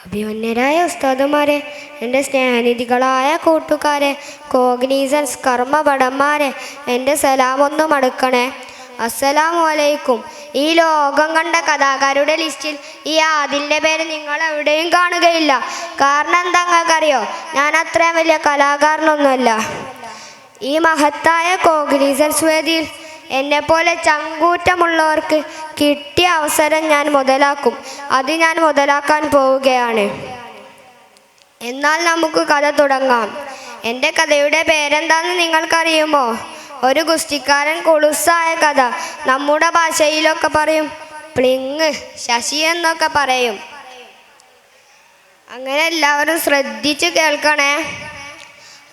അഭിമന്യരായ ഉസ്താദുമാരെ, എൻ്റെ സ്നേഹനിധികളായ കൂട്ടുകാരെ, കോഗ്നീസൻസ് കർമ്മഭടന്മാരെ, എൻ്റെ സലാമൊന്നു മടുക്കണേ. അസ്സലാമു അലൈക്കും. ഈ ലോകം കണ്ട കഥാകാരുടെ ലിസ്റ്റിൽ ഈ ആദിലിൻ്റെ പേര് നിങ്ങൾ എവിടെയും കാണുകയില്ല. കാരണം എന്താ നിങ്ങൾക്കറിയോ? ഞാൻ അത്രയും വലിയ കലാകാരനൊന്നുമല്ല. ഈ മഹത്തായ കോഗ്നീസൻസ് വേദിയിൽ എന്നെപ്പോലെ ചങ്കൂറ്റമുള്ളവർക്ക് കിട്ടിയ അവസരം ഞാൻ മുതലാക്കും. അത് ഞാൻ മുതലാക്കാൻ പോവുകയാണ്. എന്നാൽ നമുക്ക് കഥ തുടങ്ങാം. എൻ്റെ കഥയുടെ പേരെന്താണെന്ന് നിങ്ങൾക്കറിയുമോ? ഒരു ഗുസ്തിക്കാരൻ കുളുസായ കഥ. നമ്മുടെ ഭാഷയിലൊക്കെ പറയും പ്ലിങ്, ശശി എന്നൊക്കെ പറയും. അങ്ങനെ എല്ലാവരും ശ്രദ്ധിച്ച് കേൾക്കണേ.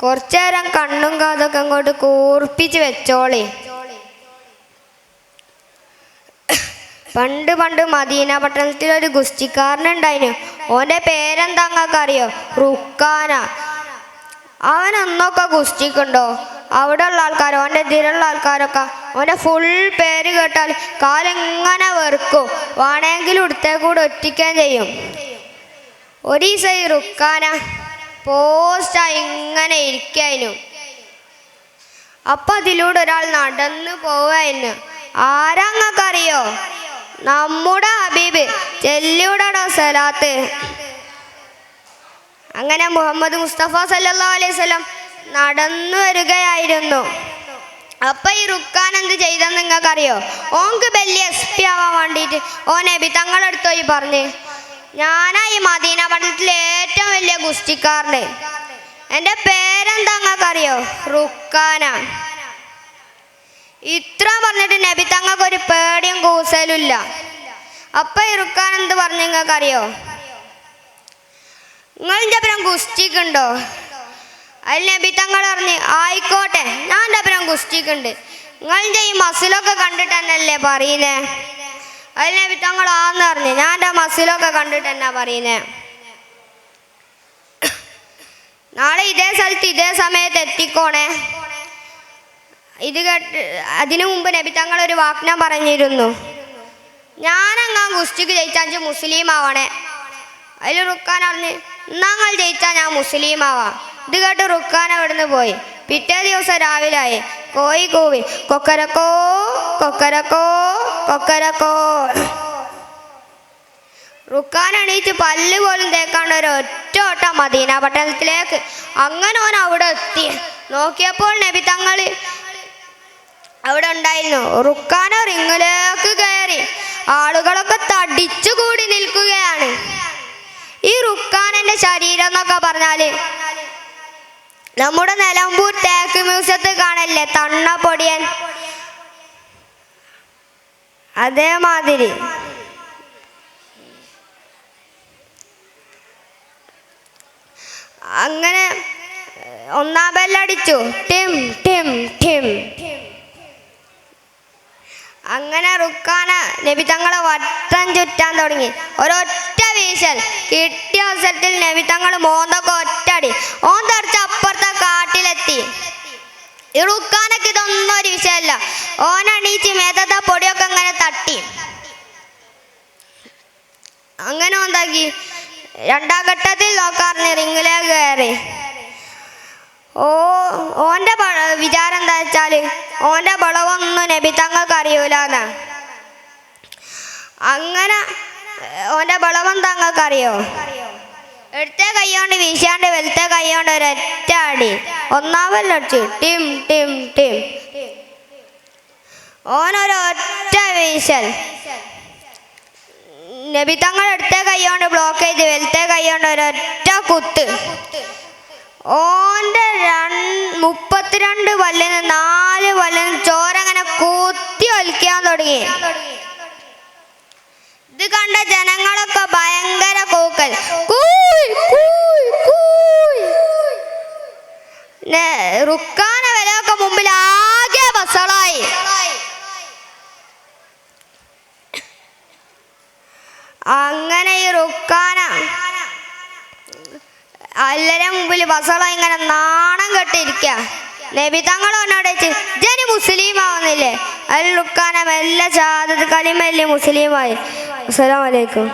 കുറച്ചു നേരം കണ്ണും കാതൊക്കെ അങ്ങോട്ട് കൂർപ്പിച്ച് വെച്ചോളി. പണ്ട് മദീന പട്ടണത്തിൽ ഒരു ഗുസ്തിക്കാരനുണ്ടായിരുന്നു. ഓൻ്റെ പേരെന്താ നിങ്ങൾക്കറിയോ? റുക്കാന. അവനൊന്നൊക്കെ ഗുസ്തിക്കുണ്ടോ? അവിടെ ഉള്ള ആൾക്കാരോ ഓൻ്റെ എതിരുള്ള ആൾക്കാരൊക്കെ ഓൻ്റെ ഫുൾ പേര് കേട്ടാൽ കാലെങ്ങനെ വെറുക്കും. വേണമെങ്കിലും ഇടത്തേക്കൂടെ ഒറ്റിക്കാൻ ചെയ്യും. ഒരു ദിവസം ഈ റുക്കാന പോസ്റ്റായി ഇങ്ങനെ ഇരിക്കായിരുന്നു. അപ്പം അതിലൂടെ ഒരാൾ നടന്നു പോവായിരുന്നു. ആരാ നിങ്ങൾക്കറിയോ? നമ്മുടെ ഹബീബ്. ചെല്ലിവിടോ സലാത്ത്. അങ്ങനെ മുഹമ്മദ് മുസ്തഫ സല്ലല്ലാഹു അലൈഹി വസല്ലം നടന്നു വരികയായിരുന്നു. അപ്പൊ ഈ റുക്കാൻ എന്ത് ചെയ്തെന്ന് നിങ്ങൾക്കറിയോ? ഓൻക്ക് വലിയ SP ആവാൻ വേണ്ടിയിട്ട് ഓൻ നബി തങ്ങളടുത്ത് പോയി പറഞ്ഞ്, ഞാനാ ഈ മദീന പട്ടണത്തിലെ ഏറ്റവും വലിയ ഗുസ്തിക്കാരന്. എൻ്റെ പേരെന്താ നിങ്ങൾക്കറിയോ? റുക്കാന. ഇത്ര പറഞ്ഞിട്ട് നബി തങ്ങൾക്ക് ഒരു പേടിയും കൂസലും ഇല്ല. അപ്പൊ ഈ റുക്കാൻ എന്ത് പറഞ്ഞു നിങ്ങൾക്കറിയോ? നിങ്ങളിൻ്റെ അപ്പുറം ഗുസ്തിക്കുണ്ടോ? അതിൽ നബി തങ്ങൾ പറഞ്ഞ്, ആയിക്കോട്ടെ, ഞാൻ എൻ്റെ അപ്പുറം ഗുസ്തിക്കുണ്ട്. നിങ്ങളിൻ്റെ ഈ മസിലൊക്കെ കണ്ടിട്ട് തന്നെയല്ലേ പറയുന്നേ? അതിൽ നബി തങ്ങൾ ആന്ന് പറഞ്ഞ്, ഞാൻ എൻ്റെ മസിലൊക്കെ കണ്ടിട്ട് എന്നാ പറയുന്നേ. നാളെ ഇതേ സ്ഥലത്ത് ഇതേ സമയത്ത് എത്തിക്കോണേ. ഇത് കേട്ട് അതിനു മുമ്പ് നബി തങ്ങൾ ഒരു വാഗ്ദാനം പറഞ്ഞിരുന്നു, ഞാനങ്ങാ ഗുസ്തിക്ക് ജയിച്ചാൽ മുസ്ലിം ആവണേ. അതിൽ റുക്കാൻ പറഞ്ഞ്, ഞങ്ങൾ ജയിച്ചാൽ ഞാൻ മുസ്ലിം ആവാം. ഇത് കേട്ട് റുക്കാൻ അവിടുന്ന് പോയി. പിറ്റേ ദിവസം രാവിലെ ആയി. കോഴി കൂവി, കൊക്കരക്കോ കൊക്കരക്കോ കൊക്കരക്കോ. റുക്കാൻ എണീറ്റ് പല്ല് പോലും തേക്കാണ്ട് ഒരു ഒറ്റ ഓട്ടം മദീന പട്ടണത്തിലേക്ക്. അങ്ങനെ ഓൻ അവിടെ എത്തി. നോക്കിയപ്പോൾ നബി തങ്ങൾ അവിടെ ഉണ്ടായിരുന്നു. റുക്കാൻ റിങ്ങിലേക്ക് കയറി. ആളുകളൊക്കെ തടിച്ചു കൂടി നിൽക്കുകയാണ്. ഈ റുക്കാനൻ്റെ ശരീരം എന്നൊക്കെ പറഞ്ഞാല് നമ്മുടെ നിലമ്പൂർ തേക്ക് മ്യൂസിയത്തിൽ കാണല്ലേ തണ്ണ പൊടിയൻ, അതേമാതിരി. അങ്ങനെ ഒന്നാം ബെല്ലടിച്ചു. ടിം ടിം ടിം. അങ്ങനെ റുക്കാന നബി തങ്ങളെ വട്ടം ചുറ്റാൻ തുടങ്ങി. ഒരൊറ്റ വീശൽ. കിട്ടിയ അവസരത്തിൽ നബി തങ്ങൾ മോന്തൊക്കെ ഒറ്റടി. ഓൻ തെറിച്ച് അപ്പുറത്തെ കാട്ടിലെത്തി. ഈ റുക്കാനൊക്കെ ഇതൊന്നും ഒരു വിഷയമല്ല. ഓനെണീച്ച് മേത്തത്തെ പൊടിയൊക്കെ അങ്ങനെ തട്ടി. അങ്ങനെ എന്താക്കി, രണ്ടാം ഘട്ടത്തിൽ നോക്കാറിന് റിങ്ങിലേക്ക് കയറി. ഓൻ്റെ വിചാരം എന്താ വെച്ചാല് ഓൻ്റെ വളവൊന്നും നബി തങ്ങൾക്ക് അറിയൂലെന്നാ. അങ്ങനെ ഓൻ്റെ വളവം തങ്ങൾക്ക് അറിയോ? എടുത്ത കൈകൊണ്ട് വീശാണ്ട് വലത്തെ കൈകൊണ്ട് ഒരൊറ്റ അടി. ഒന്നാമല്ലടിച്ചു. ടിം ടിം ടിം. ഓനൊരൊറ്റ വീശൽ. നബി തങ്ങൾ എടുത്ത കൈകൊണ്ട് ബ്ലോക്ക് ചെയ്ത് വലത്തെ കൈകൊണ്ട് ഒരൊറ്റ കുത്ത്. ഓൻ്റെ 32 പല്ലിന് 4 പല്ലിന് ചോരങ്ങനെ കുത്തി ഒലിക്കാൻ തുടങ്ങി. ഇത് കണ്ട ജനങ്ങളൊക്കെ ഭയങ്കര കൂക്കൽ. റുക്കാന വിലയൊക്കെ മുമ്പിൽ ആകെ വസളായി. അങ്ങനെ ഈ റുക്കാന എല്ലാവരുടെ മുമ്പിൽ വസള ഇങ്ങനെ നാണം കെട്ടിരിക്കുക. നബി തങ്ങൾ എന്നോട് ചോദിച്ചു, ജനി മുസ്ലിം ആവുന്നില്ലേ? അതിൽ റുക്കാന മെല്ലെ ഷഹാദത്ത് കലിമ ചൊല്ലി മുസ്ലിമായി. അസ്സലാമു അലൈക്കും.